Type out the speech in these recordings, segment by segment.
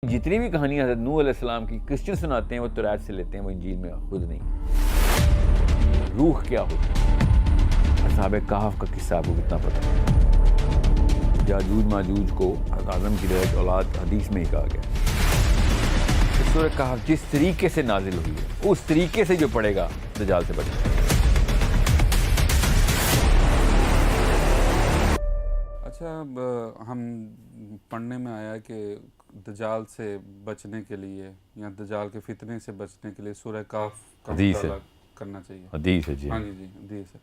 جتنی بھی کہانیاں حضرت نوح علیہ السلام کی کرسچن سناتے ہیں وہ توریت سے لیتے ہیں، وہ انجیل میں خود نہیں۔ روح کیا ہوتا ہے؟ اصحاب کہف کا قصہ آپ کو کتنا پتہ ہے؟ یاجوج ماجوج کو آدم کی اولاد حدیث میں ہی کہا گیا۔ سورہ کہف جس طریقے سے نازل ہوئی ہے اس طریقے سے جو پڑھے گا دجال سے بچے گا۔ اچھا، ہم پڑھنے میں آیا کہ دجال سے بچنے کے لیے یا دجال کے فتنے سے بچنے کے لیے سورہ کہف کا مطالعہ کرنا چاہیے۔ حدیث ہے جی۔ ہاں جی حدیث ہے۔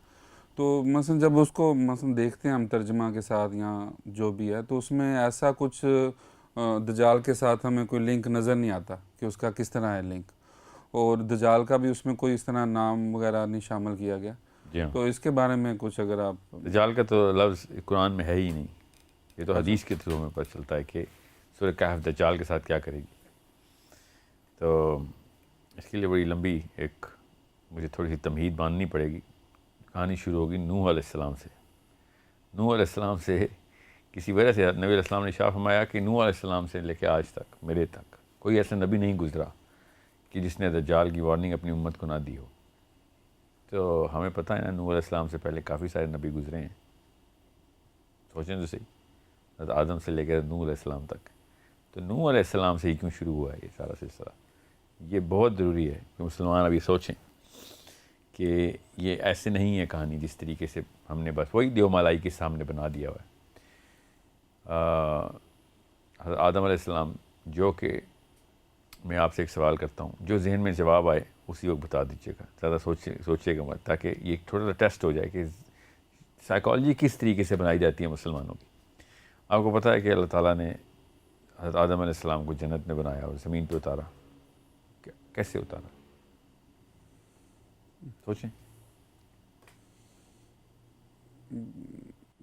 تو مثلا جب اس کو مثلا دیکھتے ہیں ہم ترجمہ کے ساتھ یا جو بھی ہے، تو اس میں ایسا کچھ دجال کے ساتھ ہمیں کوئی لنک نظر نہیں آتا کہ اس کا کس طرح ہے لنک، اور دجال کا بھی اس میں کوئی اس طرح نام وغیرہ نہیں شامل کیا گیا۔ تو اس کے بارے میں کچھ اگر آپ، دجال کا تو لفظ قرآن میں ہے ہی نہیں، یہ تو حدیث کے تھرو میں پتہ چلتا ہے کہ سورہ کہف دجال کے ساتھ کیا کرے گی۔ تو اس کے لیے بڑی لمبی ایک مجھے تھوڑی سی تمہید باندھنی پڑے گی۔ کہانی شروع ہوگی نوح علیہ السلام سے۔ نوح علیہ السلام سے کسی وجہ سے نبی علیہ السلام نے ارشاد فرمایا کہ نوح علیہ السلام سے لے کے آج تک میرے تک کوئی ایسا نبی نہیں گزرا کہ جس نے دجال کی وارننگ اپنی امت کو نہ دی ہو۔ تو ہمیں پتہ ہے نا، نوح علیہ السلام سے پہلے کافی سارے نبی گزرے ہیں، سوچیں تو صحیح، حضرت آدم سے لے کر نوح علیہ السلام تک۔ تو نوح علیہ السلام سے ہی کیوں شروع ہوا ہے یہ سارا سلسلہ؟ یہ بہت ضروری ہے کہ مسلمان ابھی سوچیں کہ یہ ایسے نہیں ہے کہانی جس طریقے سے ہم نے بس وہی دیو مالائی کے سامنے بنا دیا ہوا ہے۔ حضرت آدم علیہ السلام، جو کہ میں آپ سے ایک سوال کرتا ہوں، جو ذہن میں جواب آئے اسی وقت بتا دیجیے گا، زیادہ سوچیے گا مت، تاکہ یہ ایک تھوڑا سا ٹیسٹ ہو جائے کہ سائیکالوجی کس طریقے سے بنائی جاتی ہے مسلمانوں کی۔ آپ کو پتہ ہے کہ اللہ تعالیٰ نے حضرت آدم علیہ السلام کو جنت میں بنایا اور زمین پہ اتارا، کیسے اتارا؟ سوچیں۔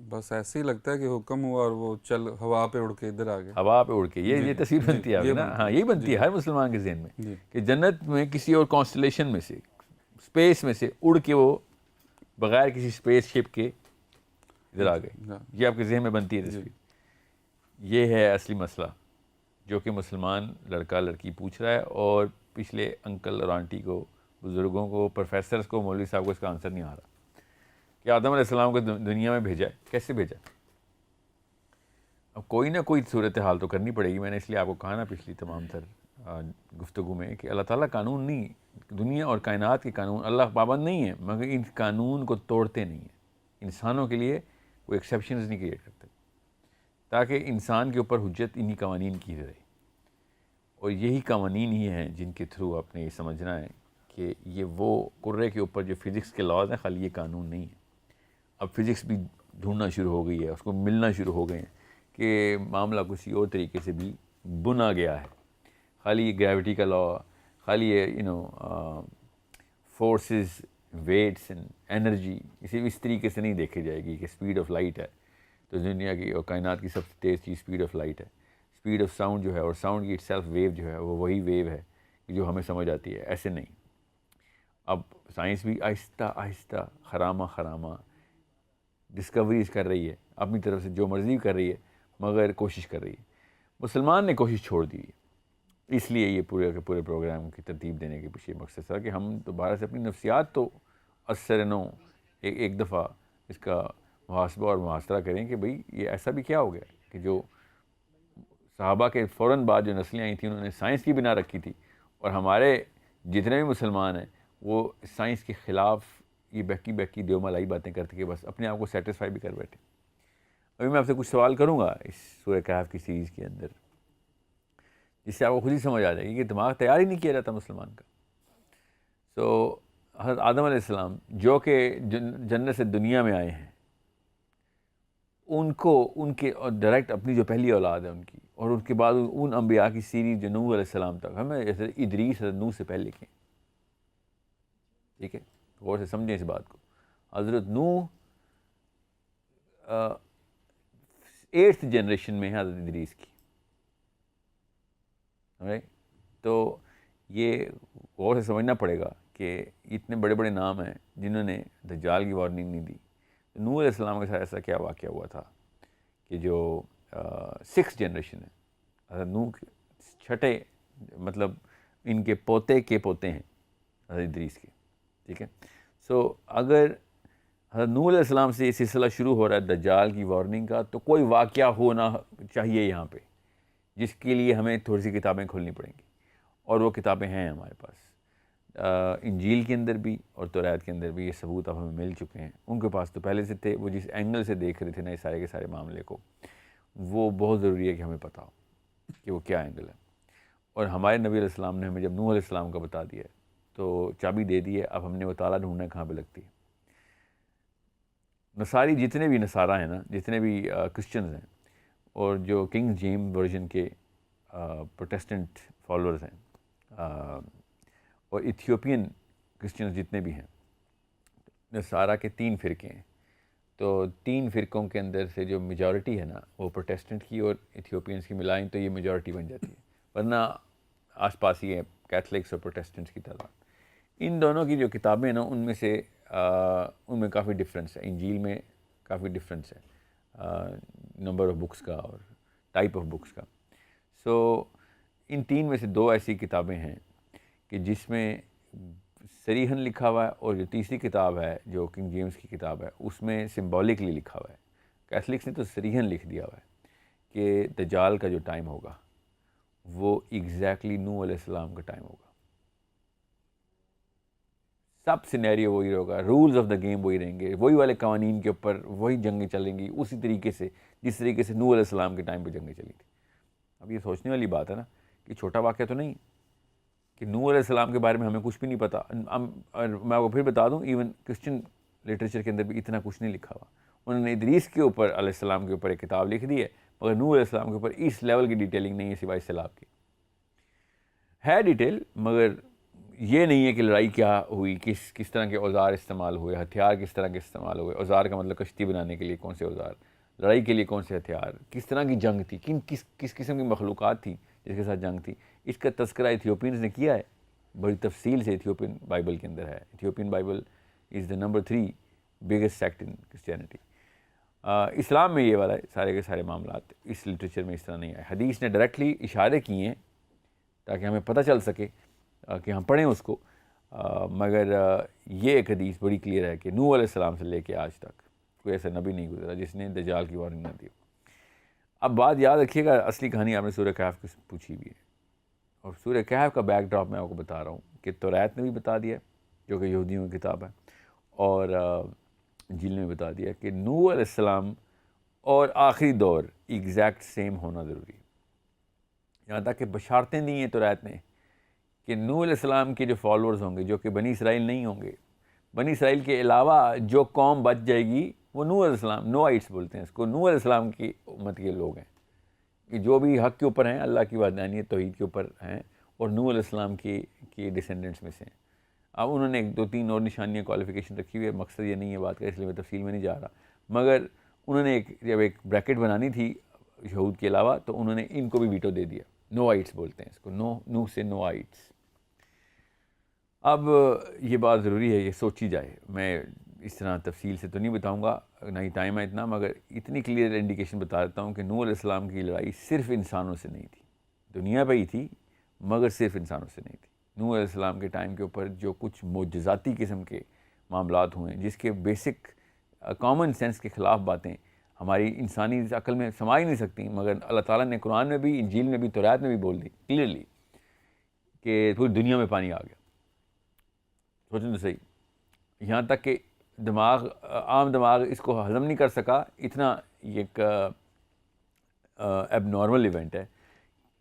بس ایسے ہی لگتا ہے کہ حکم ہوا اور وہ چل ہوا پہ اڑ کے ادھر آ گیا۔ ہوا پہ اڑ کے، یہ تصویر بنتی ہے آپ نا، ہاں یہی بنتی ہے ہر مسلمان کے ذہن میں کہ جنت میں کسی اور کانسٹلیشن میں سے، اسپیس میں سے اڑ کے وہ بغیر کسی اسپیس شپ کے ادھر آ گئے۔ یہ آپ کے ذہن میں بنتی ہے تصویر۔ یہ ہے اصلی مسئلہ جو کہ مسلمان لڑکا لڑکی پوچھ رہا ہے، اور پچھلے انکل اور آنٹی کو، بزرگوں کو، پروفیسرز کو، مولوی صاحب کو اس کا آنسر نہیں آ رہا کہ آدم علیہ السلام کو دنیا میں بھیجا ہے، کیسے بھیجا؟ اب کوئی نہ کوئی صورتحال تو کرنی پڑے گی۔ میں نے اس لیے آپ کو کہا نا پچھلی تمام تر گفتگو میں کہ اللہ تعالیٰ قانون نہیں، دنیا اور کائنات کے قانون اللہ پابند نہیں ہے، مگر ان قانون کو توڑتے نہیں ہیں۔ انسانوں کے لیے کوئی ایکسیپشنز نہیں کریٹ کرتے، تاکہ انسان کے اوپر حجت انہی قوانین کی رہے، اور یہی قوانین ہی ہیں جن کے تھرو آپ نے یہ سمجھنا ہے کہ یہ وہ کرے کے اوپر جو فزکس کے لاز ہیں، خالی یہ قانون نہیں ہے۔ اب فزکس بھی ڈھونڈنا شروع ہو گئی ہے، اس کو ملنا شروع ہو گئے ہیں کہ معاملہ کسی اور طریقے سے بھی بنا گیا ہے۔ خالی یہ گریوٹی کا لا، خالی یہ فورسز، ویٹس اینڈ انرجی اسے اس طریقے سے نہیں دیکھی جائے گی کہ اسپیڈ آف لائٹ ہے تو دنیا کی اور کائنات کی سب سے تیز چیز اسپیڈ آف لائٹ ہے، اسپیڈ آف ساؤنڈ جو ہے، اور ساؤنڈ کی اٹ سیلف ویو جو ہے وہ وہی ویو ہے جو ہمیں سمجھ آتی ہے، ایسے نہیں۔ اب سائنس بھی آہستہ آہستہ خرامہ خرامہ ڈسکوریز کر رہی ہے، اپنی طرف سے جو مرضی کر رہی ہے، مگر کوشش کر رہی ہے۔ مسلمان نے کوشش چھوڑ دی ہے، اس لیے یہ پورے کے پورے پروگرام کی ترتیب دینے کے پیچھے مقصد تھا کہ ہم دوبارہ سے اپنی نفسیات تو اثر نو ایک دفعہ اس کا محاسبہ اور محاصرہ کریں کہ بھئی یہ ایسا بھی کیا ہو گیا کہ جو صحابہ کے فوراً بعد جو نسلیں آئی تھیں انہوں نے سائنس کی بنا رکھی تھی، اور ہمارے جتنے بھی مسلمان ہیں وہ سائنس کے خلاف یہ بہکی بہکی دیو مالائی باتیں کرتے کہ بس اپنے آپ کو سیٹسفائی بھی کر بیٹھے۔ ابھی میں آپ سے کچھ سوال کروں گا اس سورہ کہف کی سیریز کے اندر، جس سے آپ کو خود ہی سمجھ آ جائے گی کہ دماغ تیار ہی نہیں کیا جاتا مسلمان کا۔ سو حضرت آدم علیہ السلام جو کہ جنت سے دنیا میں آئے ہیں، ان کو ان کے اور ڈائریکٹ اپنی جو پہلی اولاد ہے ان کی، اور ان کے بعد ان انبیاء کی سیریز جو نوح علیہ السلام تک، ہمیں جیسے ادریس حضرت نوح سے پہلے لکھیں، ٹھیک ہے، غور سے سمجھیں اس بات کو۔ حضرت نوح 8th جنریشن میں ہے حضرت ادریس کی، تو یہ غور سے سمجھنا پڑے گا کہ اتنے بڑے بڑے نام ہیں جنہوں نے دجال کی وارننگ نہیں دی۔ نوح علیہ السلام کے ساتھ ایسا کیا واقعہ ہوا تھا کہ جو 6th جنریشن ہے، حضرت نوح چھٹے مطلب ان کے پوتے کے پوتے ہیں حضرت ادریس کے، ٹھیک ہے. سو اگر حضرت نوح علیہ السلام سے یہ سلسلہ شروع ہو رہا ہے دجال کی وارننگ کا، تو کوئی واقعہ ہونا چاہیے یہاں پہ جس کے لیے ہمیں تھوڑی سی کتابیں کھولنی پڑیں گی، اور وہ کتابیں ہیں ہمارے پاس. انجیل کے اندر بھی اور توریت کے اندر بھی یہ ثبوت اب ہمیں مل چکے ہیں. ان کے پاس تو پہلے سے تھے، وہ جس اینگل سے دیکھ رہے تھے نا یہ سارے کے سارے معاملے کو، وہ بہت ضروری ہے کہ ہمیں پتہ ہو کہ وہ کیا اینگل ہے. اور ہمارے نبی علیہ السلام نے ہمیں جب نوح علیہ السلام کا بتا دیا ہے تو چابی دے دی ہے، اب ہم نے وہ تالا ڈھونڈنا کہاں پہ لگتی ہے. نصاری جتنے بھی نصارہ ہیں نا، جتنے بھی کرسچنز ہیں، اور جو کنگ جیم ورژن کے پروٹیسٹنٹ فالورز ہیں، اور ایتھیوپین کرسچنز جتنے بھی ہیں، نصارہ کے 3 فرقے ہیں. تو 3 فرقوں کے اندر سے جو میجورٹی ہے نا وہ پروٹیسٹنٹ کی اور ایتھیوپینس کی ملائیں تو یہ میجورٹی بن جاتی ہے، ورنہ آس پاس ہی ہے کیتھلکس اور پروٹیسٹنٹس کی تعداد. ان دونوں کی جو کتابیں ہیں نا ان میں سے ان میں کافی ڈفرینس ہے. انجیل میں کافی ڈفرینس ہے نمبر آف بکس کا اور ٹائپ آف بکس کا. سو ان 3 میں سے 2 ایسی کتابیں ہیں کہ جس میں صریحاً لکھا ہوا ہے، اور جو تیسری کتاب ہے جو کنگ جیمز کی کتاب ہے اس میں سمبولکلی لکھا ہوا ہے. کیتھلکس نے تو صریحاً لکھ دیا ہوا ہے کہ دجال کا جو ٹائم ہوگا وہ ایگزیکٹلی نوح علیہ السلام کا ٹائم ہوگا. سب سینیریو وہی ہوگا، رولز آف دا گیم وہی رہیں گے، وہی والے قوانین کے اوپر وہی جنگیں چلیں گی اسی طریقے سے جس طریقے سے نوح علیہ السلام کے ٹائم پہ جنگیں چلی تھیں. اب یہ سوچنے والی بات ہے نا کہ چھوٹا واقعہ تو نہیں کہ نوح علیہ السلام کے بارے میں ہمیں کچھ بھی نہیں پتہ. اور میں آپ کو پھر بتا دوں ایون کرسچن لٹریچر کے اندر بھی اتنا کچھ نہیں لکھا ہوا. انہوں نے ادریس کے اوپر علیہ السلام کے اوپر ایک کتاب لکھ دی ہے، مگر نوح علیہ السلام کے اوپر اس لیول کی ڈیٹیلنگ نہیں ہے سوائے سیلاب کی. ہے ڈیٹیل، مگر یہ نہیں ہے کہ لڑائی کیا ہوئی، کس طرح کے اوزار استعمال ہوئے، ہتھیار کس طرح کے استعمال ہوئے. اوزار کا مطلب کشتی بنانے کے لیے کون سے اوزار، لڑائی کے لیے کون سے ہتھیار، کس طرح کی جنگ تھی، کس قسم کی مخلوقات تھیں جس کے ساتھ جنگ تھی. اس کا تذکرہ ایتھیوپینز نے کیا ہے بڑی تفصیل سے. ایتھیوپین بائبل کے اندر ہے. Ethiopian Bible is the number 3 biggest sect in Christianity. اسلام میں یہ والا سارے کے سارے معاملات اس لٹریچر میں اس طرح نہیں آئے. حدیث نے ڈائریکٹلی اشارے کیے ہیں تاکہ ہمیں پتہ چل سکے کہ ہم پڑھیں اس کو، مگر یہ ایک حدیث بڑی کلیئر ہے کہ نوح علیہ السلام سے لے کے آج تک کوئی ایسا نبی نہیں گزرا جس نے دجال کی وارننگ نہ دی. اب بات یاد رکھیے گا، اصلی کہانی آپ نے سورہ کہف کی پوچھی بھی ہے، اور سورہ کہف کا بیک ڈراپ میں آپ کو بتا رہا ہوں کہ توریت نے بھی بتا دیا جو کہ یہودیوں کی کتاب ہے، اور انجیل نے بھی بتا دیا کہ نوح علیہ السلام اور آخری دور ایگزیکٹ سیم ہونا ضروری ہے. یہاں تک کہ بشارتیں دی ہیں توریت نے کہ نوح علیہ السلام کے جو فالورز ہوں گے جو کہ بنی اسرائیل نہیں ہوں گے، بنی اسرائیل کے علاوہ جو قوم بچ جائے گی وہ نوح علیہ السلام، نوائٹس بولتے ہیں اس کو، نوح علیہ السلام کی امت کے لوگ ہیں کہ جو بھی حق کے اوپر ہیں، اللہ کی وحدانیت توحید کے اوپر ہیں، اور نوح علیہ السلام کی ڈسینڈنٹس میں سے ہیں. اب انہوں نے 2-3 اور نشانیاں کوالیفیکیشن رکھی ہوئی ہے، مقصد یہ نہیں ہے بات کا، اس لیے میں تفصیل میں نہیں جا رہا، مگر انہوں نے جب ایک بریکٹ بنانی تھی یہود کے علاوہ تو انہوں نے ان کو بھی ویٹو دے دیا. نوائٹس بولتے ہیں اس کو، نوح سے نوائٹس. اب یہ بات ضروری ہے یہ سوچی جائے. میں اس طرح تفصیل سے تو نہیں بتاؤں گا، نہ ہی ٹائم ہے اتنا، مگر اتنی کلیئر انڈیکیشن بتا دیتا ہوں کہ نوح علیہ السلام کی لڑائی صرف انسانوں سے نہیں تھی، دنیا پہ ہی تھی مگر صرف انسانوں سے نہیں تھی. نوح علیہ السلام کے ٹائم کے اوپر جو کچھ معجزاتی قسم کے معاملات ہوئے جس کے بیسک کامن سینس کے خلاف باتیں ہماری انسانی عقل میں سما ہی نہیں سکتی، مگر اللہ تعالیٰ نے قرآن میں بھی، انجیل میں بھی، توریت میں بھی بول دی کلیئرلی کہ پوری دنیا میں پانی آ گیا. سوچیں تو صحیح، یہاں تک کہ عام دماغ اس کو ہضم نہیں کر سکا. اتنا ایک ایب نارمل ایونٹ ہے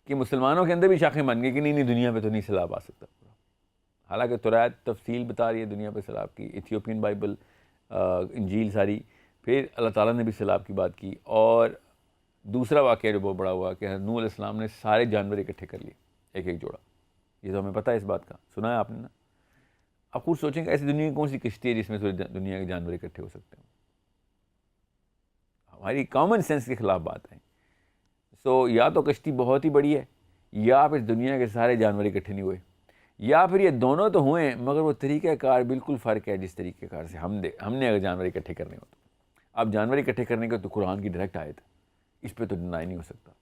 کہ مسلمانوں کے اندر بھی شاخیں بن گئی کہ نہیں دنیا پہ تو نہیں سیلاب آ سکتا. حالانکہ توریت تفصیل بتا رہی ہے دنیا پہ سیلاب کی، ایتھیوپین بائبل، انجیل ساری. پھر اللہ تعالیٰ نے بھی سیلاب کی بات کی. اور دوسرا واقعہ جو بہت بڑا ہوا کہ نوح علیہ السلام نے سارے جانور اکٹھے کر لیے، ایک جوڑا. یہ تو ہمیں پتہ ہے اس بات کا، سنا ہے آپ نے نا. آپ خود سوچیں کہ ایسی دنیا کی کون سی کشتی ہے جس میں دنیا کے جانور اکٹھے ہو سکتے ہیں. ہماری کامن سینس کے خلاف بات ہے. سو یا تو کشتی بہت ہی بڑی ہے، یا پھر دنیا کے سارے جانور اکٹھے نہیں ہوئے، یا پھر یہ دونوں تو ہوئے ہیں مگر وہ طریقہ کار بالکل فرق ہے جس طریقہ کار سے ہم نے اگر جانور اکٹھے کرنے ہو تو. اب جانور اکٹھے کرنے کا تو قرآن کی ڈائریکٹ آیت ہے، اس پہ تو ڈینائی نہیں ہو سکتا.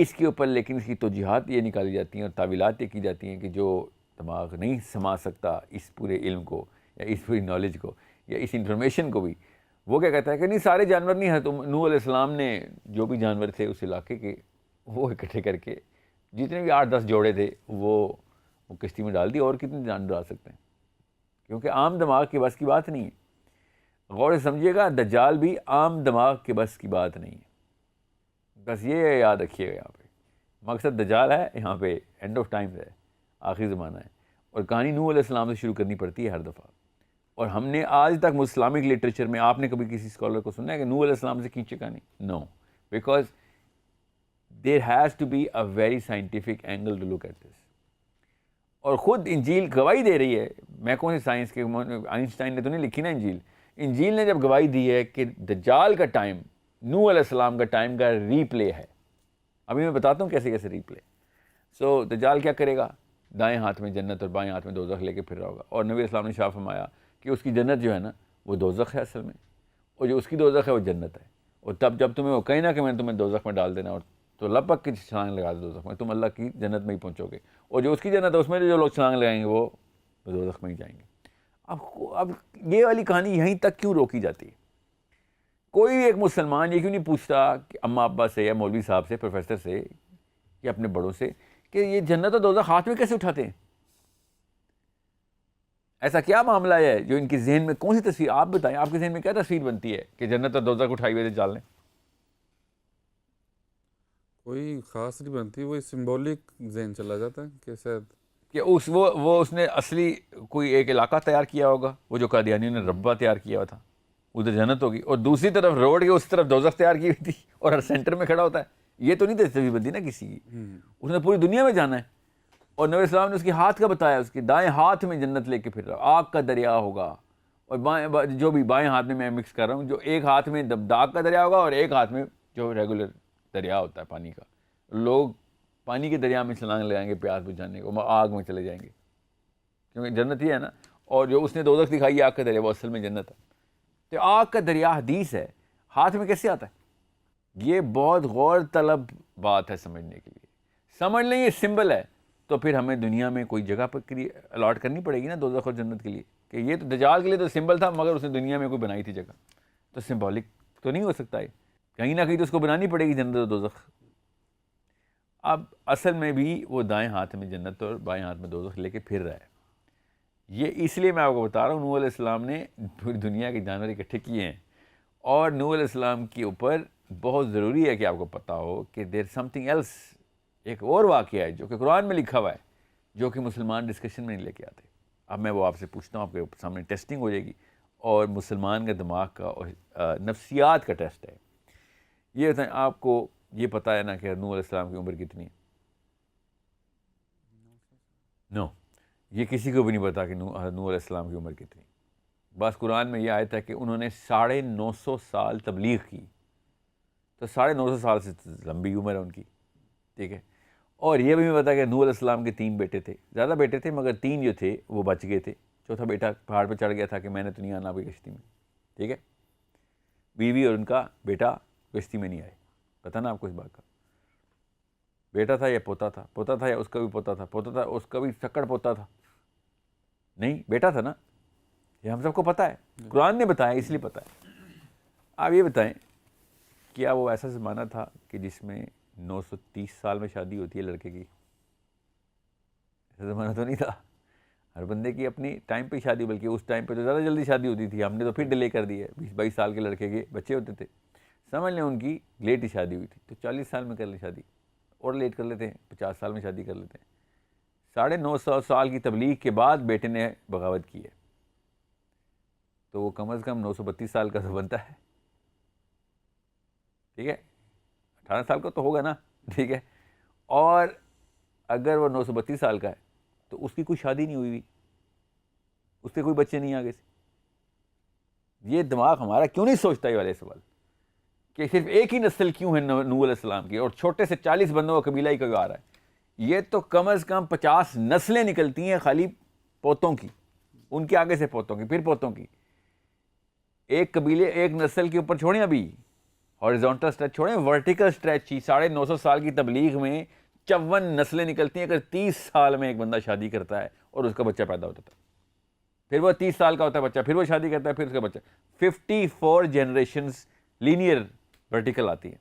اس کے اوپر لیکن اس کی توجیحات یہ نکالی جاتی ہیں اور تعویلات یہ کی جاتی ہیں کہ جو دماغ نہیں سما سکتا اس پورے علم کو یا اس پوری نالج کو یا اس انفارمیشن کو بھی، وہ کیا کہتا ہے کہ نہیں سارے جانور نہیں ہیں، تو نوح علیہ السلام نے جو بھی جانور تھے اس علاقے کے وہ اکٹھے کر کے جتنے بھی 8-10 جوڑے تھے وہ کشتی میں ڈال دی، اور کتنے جان ڈال سکتے ہیں، کیونکہ عام دماغ کے بس کی بات نہیں ہے۔ غور سے سمجھیے گا، دجال بھی عام دماغ کے بس کی بات نہیں ہے، بس یہ یاد رکھیے گا یہاں پہ مقصد دجال ہے، یہاں پہ اینڈ آف ٹائم ہے، آخری زمانہ ہے، اور کہانی نوح علیہ السلام سے شروع کرنی پڑتی ہے ہر دفعہ۔ اور ہم نے آج تک اسلامک لٹریچر میں آپ نے کبھی کسی اسکالر کو سنا ہے کہ نوح علیہ السلام سے کھینچے کہانی؟ No, because there has to be a very scientific angle to look at this. اور خود انجیل گواہی دے رہی ہے، میں کون سی سائنس کے، آئنسٹائن نے تو نہیں لکھی نا انجیل، انجیل نے جب گواہی دی ہے کہ دجال کا ٹائم نوح علیہ السلام کا ٹائم کا ری پلے ہے۔ ابھی میں بتاتا ہوں کیسے کیسے ری پلے۔ سو دجال کیا کرے گا؟ دائیں ہاتھ میں جنت اور بائیں ہاتھ میں دوزخ لے کے پھر رہا ہوگا، اور نبی علیہ السلام نے شاہ فرمایا کہ اس کی جنت جو ہے نا وہ دوزخ ہے اصل میں، اور جو اس کی دوزخ ہے وہ جنت ہے، اور تب جب تمہیں وہ کہیں نہ کہ میں نے تمہیں دوزخ میں ڈال دینا، اور تو لپک کے چھلانگ لگا دو دوزخ میں، تم اللہ کی جنت میں ہی پہنچو گے، اور جو اس کی جنت ہے اس میں جو لوگ چھلانگ لگائیں گے وہ دوزخ میں ہی جائیں گے۔ اب یہ والی کہانی یہیں تک کیوں روکی جاتی ہے؟ کوئی بھی ایک مسلمان یہ کیوں نہیں پوچھتا کہ اماں ابا سے یا مولوی صاحب سے، پروفیسر سے یا اپنے بڑوں سے کہ یہ جنت اور دوزخ ہاتھ میں کیسے اٹھاتے ہیں؟ ایسا کیا معاملہ ہے جو ان کے ذہن میں، کون سی تصویر آپ بتائیں، آپ کے ذہن میں کیا تصویر بنتی ہے کہ جنت اور دوزخ اٹھائی ہوئے چال لیں؟ کوئی خاص نہیں بنتی، وہی سمبولک ذہن چلا جاتا ہے کہ شاید کہ اس نے اصلی کوئی ایک علاقہ تیار کیا ہوگا، وہ جو قادیانیوں نے ربہ تیار کیا ہوا تھا، ادھر جنت ہوگی، اور دوسری طرف روڈ کے اس طرف دوزخ تیار کی ہوئی تھی، اور ہر سینٹر میں کھڑا ہوتا ہے۔ یہ تو نہیں تصویر بنتی نا کسی کی، اس نے پوری دنیا میں جانا ہے، اور نبی السلام نے اس کے ہاتھ کا بتایا، اس کے دائیں ہاتھ میں جنت لے کے پھر رہا، آگ کا دریا ہوگا، اور بائیں جو بھی بائیں ہاتھ میں مکس کر رہا ہوں، جو ایک ہاتھ میں داغ کا دریا ہوگا اور ایک ہاتھ میں جو ریگولر دریا ہوتا ہے پانی کا، لوگ پانی کے دریا میں چھلانگ لگائیں گے پیاس بجھانے کو، آگ میں چلے جائیں گے، کیونکہ جنت ہی ہے نا، اور جو اس نے دوزخ دکھائی ہے آگ کا دریا وہ اصل میں جنت ہے۔ تو آگ کا دریا حدیث ہے، ہاتھ میں کیسے آتا ہے؟ یہ بہت غور طلب بات ہے سمجھنے کے لیے، سمجھ لیں یہ سمبل ہے، تو پھر ہمیں دنیا میں کوئی جگہ پر الاٹ کرنی پڑے گی نا دوزخ اور جنت کے لیے، کہ یہ تو دجال کے لیے تو سمبل تھا، مگر اس نے دنیا میں کوئی بنائی تھی جگہ، تو سمبولک تو نہیں ہو سکتا ہے، کہیں نہ کہیں تو اس کو بنانی پڑے گی جنت اور دوزخ۔ اب اصل میں بھی وہ دائیں ہاتھ میں جنت اور بائیں ہاتھ میں دوزخ لے کے پھر رہا ہے۔ یہ اس لیے میں آپ کو بتا رہا ہوں، نوح علیہ السلام نے پوری دنیا کے جانور اکٹھے کیے ہیں، اور نوح علیہ السلام کے اوپر بہت ضروری ہے کہ آپ کو پتہ ہو کہ دیر سم تھنگ ایلس، ایک اور واقعہ ہے جو کہ قرآن میں لکھا ہوا ہے، جو کہ مسلمان ڈسکشن میں نہیں لے کے آتے۔ اب میں وہ آپ سے پوچھتا ہوں، آپ کے سامنے ٹیسٹنگ ہو جائے گی، اور مسلمان کا دماغ کا اور نفسیات کا ٹیسٹ ہے۔ یہ بتائیں، آپ کو یہ پتہ ہے نا کہ نوح علیہ السلام کی عمر کتنی ہے؟ نو، یہ کسی کو بھی نہیں پتا کہ نوح علیہ السلام کی عمر کتنی۔ بس قرآن میں یہ آیت ہے کہ انہوں نے 950 سال تبلیغ کی، تو 950 سال سے لمبی عمر ہے ان کی، ٹھیک ہے۔ اور یہ بھی نہیں پتا کہ نوح علیہ السلام کے 3 بیٹے تھے، زیادہ بیٹے تھے مگر 3 جو تھے وہ بچ گئے تھے، چوتھا بیٹا پہاڑ پہ چڑھ گیا تھا کہ میں نے تو نہیں آنا آپ کی کشتی میں، ٹھیک ہے۔ بیوی اور ان کا بیٹا کشتی میں نہیں آئے، پتہ نا آپ کو اس بات کا؟ بیٹا تھا یا پوتا تھا؟ پوتا تھا یا اس کا بھی پوتا تھا؟ پوتا تھا، اس کا بھی سکڑ پوتا تھا؟ نہیں، بیٹا تھا نا، یہ ہم سب کو پتہ ہے، قرآن نے بتایا اس لیے پتہ ہے۔ آپ یہ بتائیں، کیا وہ ایسا زمانہ تھا کہ جس میں 930 سال میں شادی ہوتی ہے لڑکے کی؟ ایسا زمانہ تو نہیں تھا، ہر بندے کی اپنی ٹائم پہ شادی، بلکہ اس ٹائم پہ تو زیادہ جلدی شادی ہوتی تھی، ہم نے تو پھر ڈیلے کر دی ہے، 20-22 سال کے لڑکے کے بچے ہوتے تھے، سمجھ لیں ان کی لیٹ ہی شادی ہوئی تھی، تو 40 سال میں کر لی شادی، اور لیٹ کر لیتے ہیں، 50 سال میں شادی کر لیتے ہیں۔ 950 سال کی تبلیغ کے بعد بیٹے نے بغاوت کی ہے، تو وہ کم از کم 932 سال کا تو بنتا ہے، ٹھیک ہے، 18 سال کا تو ہوگا نا، ٹھیک ہے۔ اور اگر وہ 932 سال کا ہے تو اس کی کوئی شادی نہیں ہوئی، اس کے کوئی بچے نہیں آگے سے۔ یہ دماغ ہمارا کیوں نہیں سوچتا یہ والے سوال کہ صرف ایک ہی نسل کیوں ہے نوح علیہ السلام کی، اور چھوٹے سے 40 بندوں کا قبیلہ ہی کیوں آ رہا ہے؟ یہ تو کم از کم 50 نسلیں نکلتی ہیں خالی پوتوں کی، ان کے آگے سے پوتوں کی، پھر پوتوں کی، ایک قبیلے ایک نسل کے اوپر چھوڑیں ابھی، ہاریزونٹل اسٹریچ چھوڑیں, ورٹیکل اسٹریچ ہی 950 سال کی تبلیغ میں 54 نسلیں نکلتی ہیں. اگر 30 سال میں ایک بندہ شادی کرتا ہے اور اس کا بچہ پیدا ہوتا ہے, پھر وہ 30 سال کا ہوتا ہے بچہ, پھر وہ شادی کرتا ہے, پھر اس کا بچہ, 54 جنریشنز لینئر ورٹیکل آتی ہے.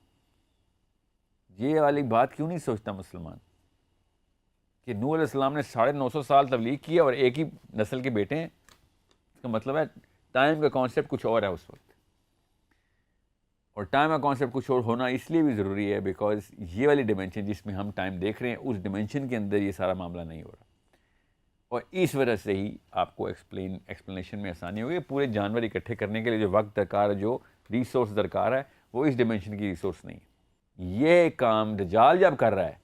یہ والی بات کیوں نہیں سوچتا مسلمان کہ نوح علیہ السلام نے 950 سال تبلیغ کیا اور ایک ہی نسل کے بیٹے ہیں؟ اس کا مطلب ہے ٹائم کا کانسیپٹ کچھ اور ہے اس وقت. اور ٹائم کا کانسیپٹ کچھ اور ہونا اس لیے بھی ضروری ہے بیکاز یہ والی ڈیمینشن جس میں ہم ٹائم دیکھ رہے ہیں اس ڈیمینشن کے اندر یہ سارا معاملہ نہیں ہو رہا. اور اس وجہ سے ہی آپ کو ایکسپلینیشن میں آسانی ہوگی. پورے جانور اکٹھے کرنے کے لیے جو وقت درکار ہے, جو ریسورس درکار ہے, وہ اس ڈیمینشن کی ریسورس نہیں ہے. یہ کام دجال جب کر رہا ہے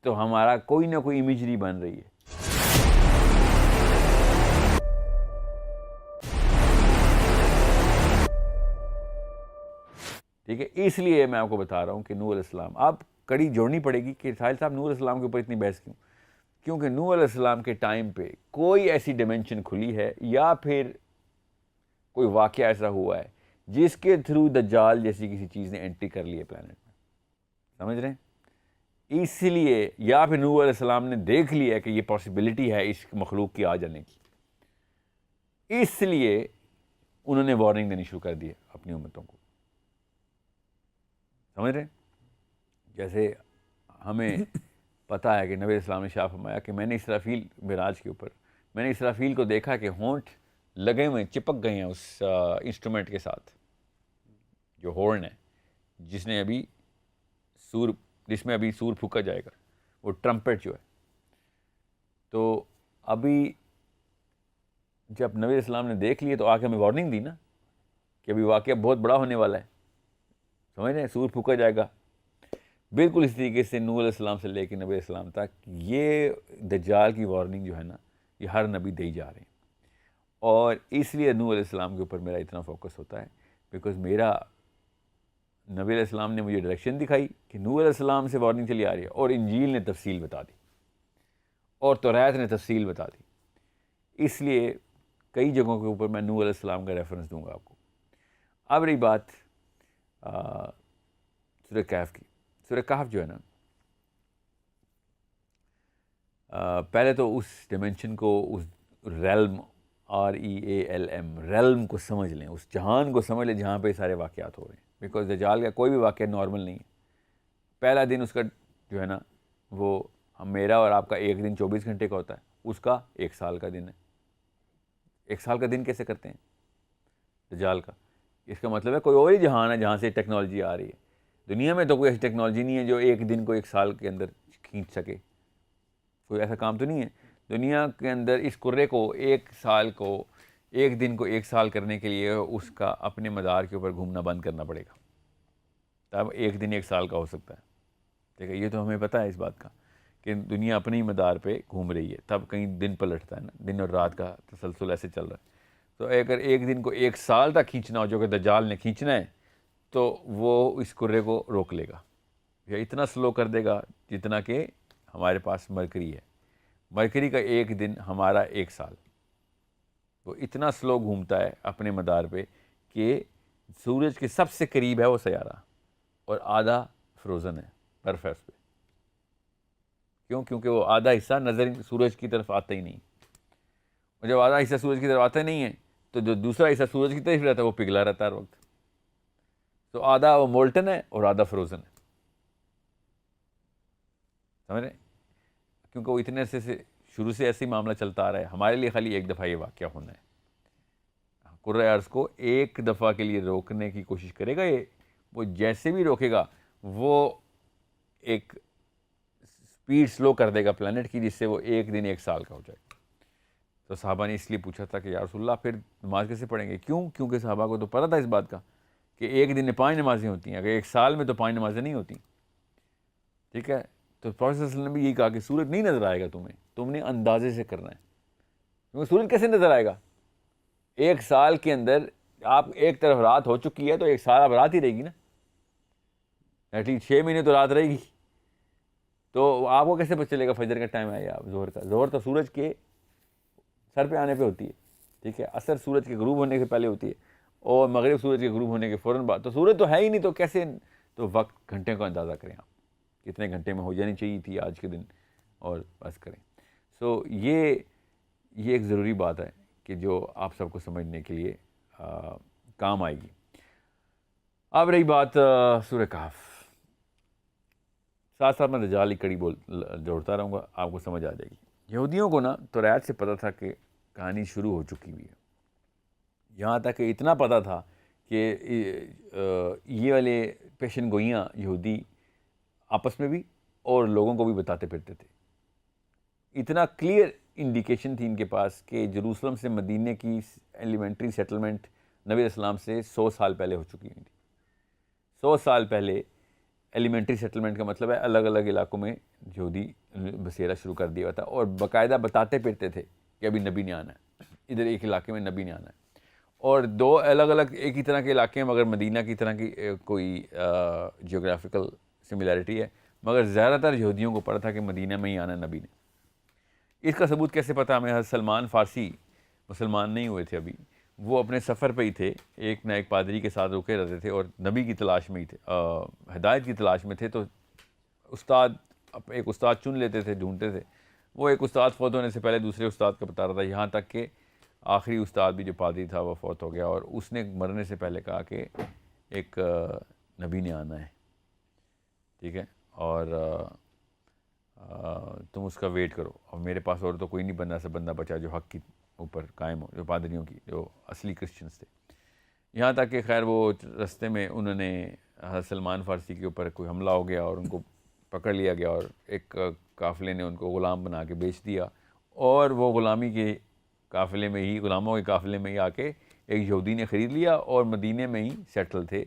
تو ہمارا کوئی نہ کوئی امیجری بن رہی ہے. ٹھیک ہے, اس لیے میں آپ کو بتا رہا ہوں کہ نوح علیہ السلام, آپ کڑی جوڑنی پڑے گی کہ ساحل صاحب نوح علیہ السلام کے اوپر اتنی بحث کیوں؟ کیونکہ نوح علیہ السلام کے ٹائم پہ کوئی ایسی ڈیمینشن کھلی ہے یا پھر کوئی واقعہ ایسا ہوا ہے جس کے تھرو دجال جیسی کسی چیز نے انٹری کر لی ہے پلانٹ میں. سمجھ رہے ہیں؟ اس لیے یا پھر نوح علیہ السلام نے دیکھ لیا کہ یہ پاسبلٹی ہے اس مخلوق کی آ جانے کی, اس لیے انہوں نے وارننگ دینی شروع کر دی ہے اپنی امتوں کو. سمجھ رہے ہیں؟ جیسے ہمیں پتہ ہے کہ نبی علیہ السلام نے شاہ فرمایا کہ میں نے اسرافیل معراج کے اوپر میں نے اسرافیل کو دیکھا کہ ہونٹ لگے ہوئے چپک گئے ہیں اس انسٹرومنٹ کے ساتھ جو ہورن ہے جس میں ابھی سور پھونکا جائے گا, وہ ٹرمپٹ جو ہے. تو ابھی جب نبی علیہ السلام نے دیکھ لیے تو آ کے ہمیں وارننگ دی نا کہ ابھی واقعہ بہت بڑا ہونے والا ہے. سمجھ رہے ہیں؟ سور پھونکا جائے گا. بالکل اس طریقے سے نوح علیہ السلام سے لے کے نبی علیہ السلام تک یہ دجال کی وارننگ جو ہے نا یہ ہر نبی دے جا رہے ہیں. اور اس لیے نوح علیہ السلام کے اوپر میرا اتنا فوکس ہوتا ہے بیکاز میرا نبی علیہ السلام نے مجھے ڈائریکشن دکھائی کہ نوح علیہ السلام سے وارننگ چلی آ رہی ہے, اور انجیل نے تفصیل بتا دی, اور توریت نے تفصیل بتا دی. اس لیے کئی جگہوں کے اوپر میں نوح علیہ السلام کا ریفرنس دوں گا آپ کو. اب رہی بات سورہ کہف کی. سورہ کہف جو ہے نا, پہلے تو اس ڈیمنشن کو, اس ریلم REALM ریلم کو سمجھ لیں, اس جہان کو سمجھ لیں جہاں پہ سارے واقعات ہو رہے ہیں. بیکاز دجال کا کوئی بھی واقعہ نارمل نہیں ہے. پہلا دن اس کا جو ہے نا وہ میرا اور آپ کا ایک دن 24 گھنٹے کا ہوتا ہے, اس کا 1 سال کا دن ہے. 1 سال کا دن کیسے کرتے ہیں دجال کا؟ اس کا مطلب ہے کوئی اور ہی جہان ہے جہاں سے ٹیکنالوجی آ رہی ہے. دنیا میں تو کوئی ایسی ٹیکنالوجی نہیں ہے جو ایک دن کو 1 سال کے اندر کھینچ سکے. کوئی ایسا کام تو نہیں ہے دنیا کے اندر. اس کرے کو 1 سال کو 1 دن کو 1 سال کرنے کے لیے اس کا اپنے مدار کے اوپر گھومنا بند کرنا پڑے گا, تب 1 دن 1 سال کا ہو سکتا ہے. ٹھیک ہے, یہ تو ہمیں پتہ ہے اس بات کا کہ دنیا اپنے ہی مدار پہ گھوم رہی ہے, تب کہیں دن پلٹتا ہے نا, دن اور رات کا تسلسل ایسے چل رہا ہے. تو اگر 1 دن کو 1 سال تک کھینچنا ہو جو کہ دجال نے کھینچنا ہے تو وہ اس کرے کو روک لے گا یا اتنا سلو کر دے گا جتنا کہ ہمارے پاس مرکری ہے. مرکری کا 1 دن ہمارا 1 سال. وہ اتنا سلو گھومتا ہے اپنے مدار پہ کہ سورج کے سب سے قریب ہے وہ سیارہ, اور آدھا فروزن ہے, برف ہے اس پہ. کیوں؟ کیونکہ وہ آدھا حصہ نظر سورج کی طرف آتا ہی نہیں, اور جب آدھا حصہ سورج کی طرف آتا نہیں ہے تو جو دوسرا حصہ سورج کی طرف رہتا ہے وہ پگھلا رہتا ہے ہر وقت. تو آدھا وہ مولٹن ہے اور آدھا فروزن ہے. سمجھ رہے ہیں؟ کیونکہ وہ اتنے عرصے سے شروع سے ایسے ہی معاملہ چلتا آ رہا ہے. ہمارے لیے خالی 1 دفعہ یہ واقعہ ہونا ہے. کرۂ ارض کو 1 دفعہ کے لیے روکنے کی کوشش کرے گا یہ, وہ جیسے بھی روکے گا وہ ایک سپیڈ سلو کر دے گا پلانٹ کی, جس سے وہ 1 دن 1 سال کا ہو جائے. تو صحابہ نے اس لیے پوچھا تھا کہ یا رسول اللہ پھر نماز کیسے پڑھیں گے؟ کیوں؟ کیونکہ صحابہ کو تو پتہ تھا اس بات کا کہ 1 دن میں 5 نمازیں ہوتی ہیں, اگر 1 سال میں تو 5 نمازیں نہیں ہوتی. ٹھیک ہے, تو پروفیسر صلی اللہ علیہ وسلم نے بھی یہی کہا کہ سورج نہیں نظر آئے گا تمہیں, تم نے اندازے سے کرنا ہے. کیونکہ سورج کیسے نظر آئے گا؟ 1 سال کے اندر آپ ایک طرف رات ہو چکی ہے تو 1 سال اب رات ہی رہے گی نا, ایٹ لیسٹ 6 مہینے تو رات رہے گی. تو آپ کو کیسے پتہ چلے گا فجر کا ٹائم ہے یا ظہر کا؟ ظہر تو سورج کے سر پہ آنے پہ ہوتی ہے. ٹھیک ہے, عصر سورج کے غروب ہونے سے پہلے ہوتی ہے, اور مغرب سورج کے غروب ہونے کے فوراً بعد، تو سورج تو ہے ہی نہیں، تو کیسے، تو وقت گھنٹے کا اندازہ کریں آپ، کتنے گھنٹے میں ہو جانی چاہیے تھی آج کے دن، اور بس کریں. سو یہ ایک ضروری بات ہے کہ جو آپ سب کو سمجھنے کے لیے کام آئے گی. اب رہی بات سورہ کہف، ساتھ ساتھ میں دجال کی کڑی جوڑتا رہوں گا، آپ کو سمجھ آ جائے گی. یہودیوں کو نا توریت سے پتہ تھا کہ کہانی شروع ہو چکی ہوئی ہے، یہاں تک کہ اتنا پتہ تھا کہ یہ والے پیشن گوئیاں یہودی آپس میں بھی اور لوگوں کو بھی بتاتے پھرتے تھے. اتنا کلیئر انڈیکیشن تھی ان کے پاس کہ جروسلم سے مدینے کی ایلیمنٹری سیٹلمنٹ نبی علیہ السلام سے 100 سال پہلے ہو چکی ہوئی تھی. 100 سال پہلے ایلیمنٹری سیٹلمنٹ کا مطلب ہے الگ الگ علاقوں میں یہودی بسیرا شروع کر دیا تھا، اور باقاعدہ بتاتے پھرتے تھے کہ ابھی نبی نے آنا ہے، ادھر ایک علاقے میں نبی نے آنا ہے. اور دو الگ الگ ایک ہی طرح کے علاقے ہیں، مگر مدینہ کی طرح کی کوئی جیوگرافیکل سملیرٹی ہے، مگر زیادہ تر یہودیوں کو پتا تھا کہ مدینہ میں ہی آنا نبی نے. اس کا ثبوت کیسے پتہ ہمیں؟ حضرت سلمان فارسی مسلمان نہیں ہوئے تھے ابھی، وہ اپنے سفر پہ ہی تھے، ایک نہ ایک پادری کے ساتھ رکے رہتے تھے اور نبی کی تلاش میں ہی تھے، ہدایت کی تلاش میں تھے. تو ایک استاد چن لیتے تھے، ڈھونڈتے تھے. وہ ایک استاد فوت ہونے سے پہلے دوسرے استاد کا بتا رہا تھا، یہاں تک کہ آخری استاد بھی جو پادری تھا وہ فوت ہو گیا، اور اس نے مرنے سے پہلے کہا کہ ایک نبی نے آنا ہے، ٹھیک ہے، اور تم اس کا ویٹ کرو. اور میرے پاس اور تو کوئی نہیں بندہ سے بندہ بچا جو حق کی اوپر قائم ہو، جو پادریوں کی، جو اصلی کرسچنس تھے. یہاں تک کہ خیر وہ رستے میں انہوں نے حضرت سلمان فارسی کے اوپر کوئی حملہ ہو گیا اور ان کو پکڑ لیا گیا، اور ایک قافلے نے ان کو غلام بنا کے بیچ دیا، اور وہ غلامی کے قافلے میں ہی، غلاموں کے قافلے میں ہی آ کے ایک یہودی نے خرید لیا اور مدینے میں ہی سیٹل تھے.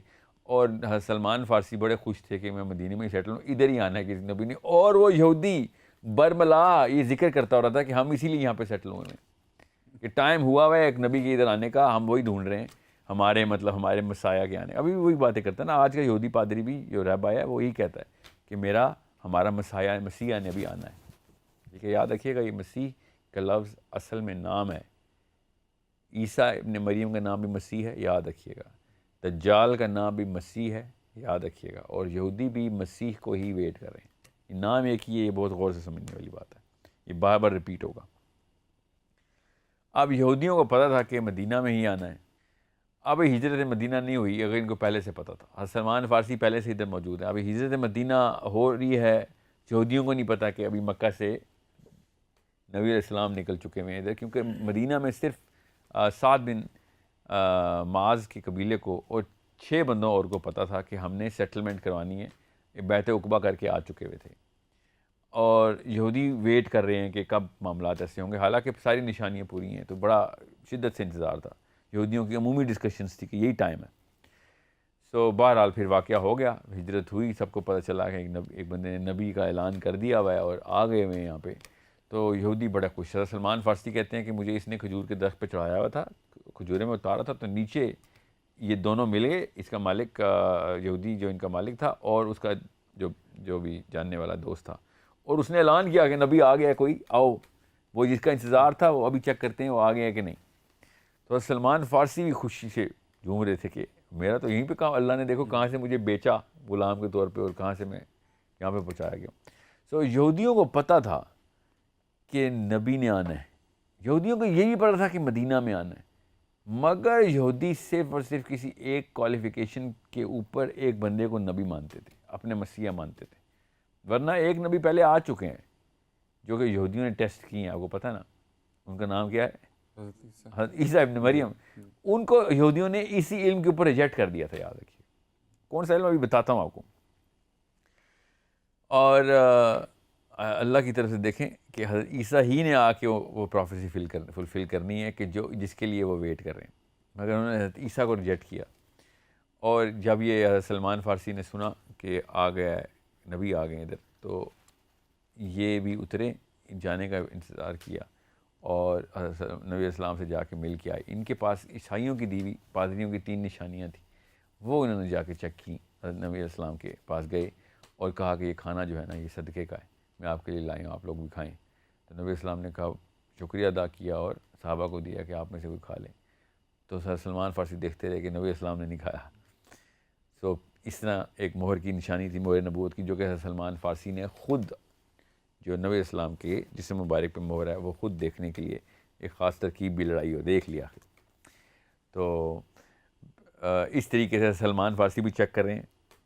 اور حضرت سلمان فارسی بڑے خوش تھے کہ میں مدینے میں ہی سیٹل ہوں، ادھر ہی آنا ہے کسی نبی نے. اور وہ یہودی برملا یہ ذکر کرتا رہا تھا کہ ہم اسی لیے یہاں پہ سیٹل ہوئے ہیں، کہ ٹائم ہوا ہے ایک نبی کے ادھر آنے کا، ہم وہی ڈھونڈ رہے ہیں، ہمارے ہمارے مسایہ کے آنے. ابھی بھی وہی باتیں کرتا ہے نا آج کا یہودی پادری بھی، جو رہبا ہے، وہ یہی کہتا ہے کہ ہمارا مسایہ مسیح نے ابھی آنا ہے. ٹھیک ہے، یاد رکھیے گا یہ مسیح کا لفظ اصل میں نام ہے، عیسیٰ ابن مریم کا نام بھی مسیح ہے، یاد رکھیے گا. دجال کا نام بھی مسیح ہے، یاد رکھیے گا. اور یہودی بھی مسیح کو ہی ویٹ کر رہے ہیں. یہ نام ایک ہی ہے، یہ بہت غور سے سمجھنے والی بات ہے، یہ بار بار ریپیٹ ہوگا. اب یہودیوں کو پتہ تھا کہ مدینہ میں ہی آنا ہے. اب ہجرت مدینہ نہیں ہوئی اگر ان کو پہلے سے پتہ تھا. حضرت سلمان فارسی پہلے سے ادھر موجود ہے، ابھی ہجرت مدینہ ہو رہی ہے، یہودیوں کو نہیں پتہ کہ ابھی مکہ سے نبی علیہ السلام نکل چکے ہوئے ہیں ادھر، کیونکہ مدینہ میں صرف 7 بن معاذ کے قبیلے کو اور 6 بندوں اور کو پتہ تھا کہ ہم نے سیٹلمنٹ کروانی ہے، بیعت عقبہ کر کے آ چکے ہوئے تھے. اور یہودی ویٹ کر رہے ہیں کہ کب معاملات ایسے ہوں گے، حالانکہ ساری نشانیاں پوری ہیں. تو بڑا شدت سے انتظار تھا، یہودیوں کی عمومی ڈسکشنز تھی کہ یہی ٹائم ہے. سو بہرحال پھر واقعہ ہو گیا، ہجرت ہوئی، سب کو پتہ چلا کہ ایک بندے نے نبی کا اعلان کر دیا ہوا ہے اور آ گئے ہوئے ہیں یہاں پہ. تو یہودی بڑا خوش. حضرت سلمان فارسی کہتے ہیں کہ مجھے اس نے کھجور کے درخت پہ چڑھایا ہوا تھا، کھجورے میں اتارا تھا، تو نیچے یہ دونوں مل گئے، اس کا مالک یہودی جو ان کا مالک تھا اور اس کا جو بھی جاننے والا دوست تھا، اور اس نے اعلان کیا کہ نبی آ گیا، کوئی آؤ. وہ جس کا انتظار تھا وہ ابھی چیک کرتے ہیں وہ آ گیا کہ نہیں. تو سلمان فارسی بھی خوشی سے جھوم رہے تھے کہ میرا تو یہیں پہ کہاں، اللہ نے دیکھو کہاں سے مجھے بیچا غلام کے طور پہ اور کہاں سے میں یہاں پہ پہنچایا گیا. سو یہودیوں کو پتہ تھا کہ نبی نے آنا ہے، یہودیوں کو یہ بھی پتہ تھا کہ مدینہ میں آنا ہے، مگر یہودی صرف اور صرف کسی ایک کوالیفیکیشن کے اوپر ایک بندے کو نبی مانتے تھے، اپنے مسیح مانتے تھے. ورنہ ایک نبی پہلے آ چکے ہیں جو کہ یہودیوں نے ٹیسٹ کی ہیں، آپ کو پتہ نا ان کا نام کیا ہے؟ حضرت عیسیٰ ابن مریم. ان کو یہودیوں نے اسی علم کے اوپر ریجیکٹ کر دیا تھا، یاد رکھیے. کون سا علم ابھی بتاتا ہوں آپ کو. اور اللہ کی طرف سے دیکھیں کہ حضرت عیسیٰ ہی نے آ کے وہ پروفیسی فلفل کرنی ہے کہ جس کے لیے وہ ویٹ کر رہے ہیں، مگر انہوں نے حضرت عیسیٰ کو ریجیکٹ کیا. اور جب یہ حضرت سلمان فارسی نے سنا کہ آ گیا ہے نبی، آ گئے ادھر، تو یہ بھی اترے، جانے کا انتظار کیا اور نبی علیہ السلام سے جا کے مل کے آئے. ان کے پاس عیسائیوں کی دیوی پادریوں کی 3 نشانیاں تھیں، وہ انہوں نے جا کے چیک کی. نبی علیہ السلام کے پاس گئے اور کہا کہ یہ کھانا جو ہے نا یہ صدقے کا ہے، میں آپ کے لیے لائی ہوں، آپ لوگ بھی کھائیں. تو نبی علیہ السلام نے کہا، شکریہ ادا کیا اور صحابہ کو دیا کہ آپ میں سے کوئی کھا لیں. تو سر سلمان فارسی دیکھتے رہے کہ نبی اسلام نے نہیں کھایا. سو اس طرح ایک مہر کی نشانی تھی مہر نبوت کی، جو کہ سر سلمان فارسی نے خود جو نبی اسلام کے جسم مبارک پہ مہر ہے وہ خود دیکھنے کے لیے ایک خاص ترکیب بھی لڑائی اور دیکھ لیا. تو اس طریقے سے سلمان فارسی بھی چیک کر رہے ہیں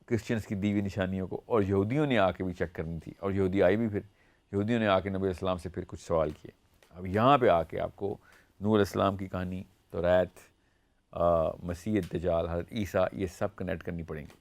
کرسچنس کی دی ہوئی نشانیوں کو، اور یہودیوں نے آ کے بھی چیک کرنی تھی، اور یہودی آئے بھی. پھر یہودیوں نے آ کے نبی اسلام سے پھر کچھ سوال کیے. اب یہاں پہ آ کے آپ کو نوح علیہ السلام کی کہانی، توریت، مسیح دجال، حضرت عیسیٰ، یہ سب کنیکٹ کرنی پڑیں گی.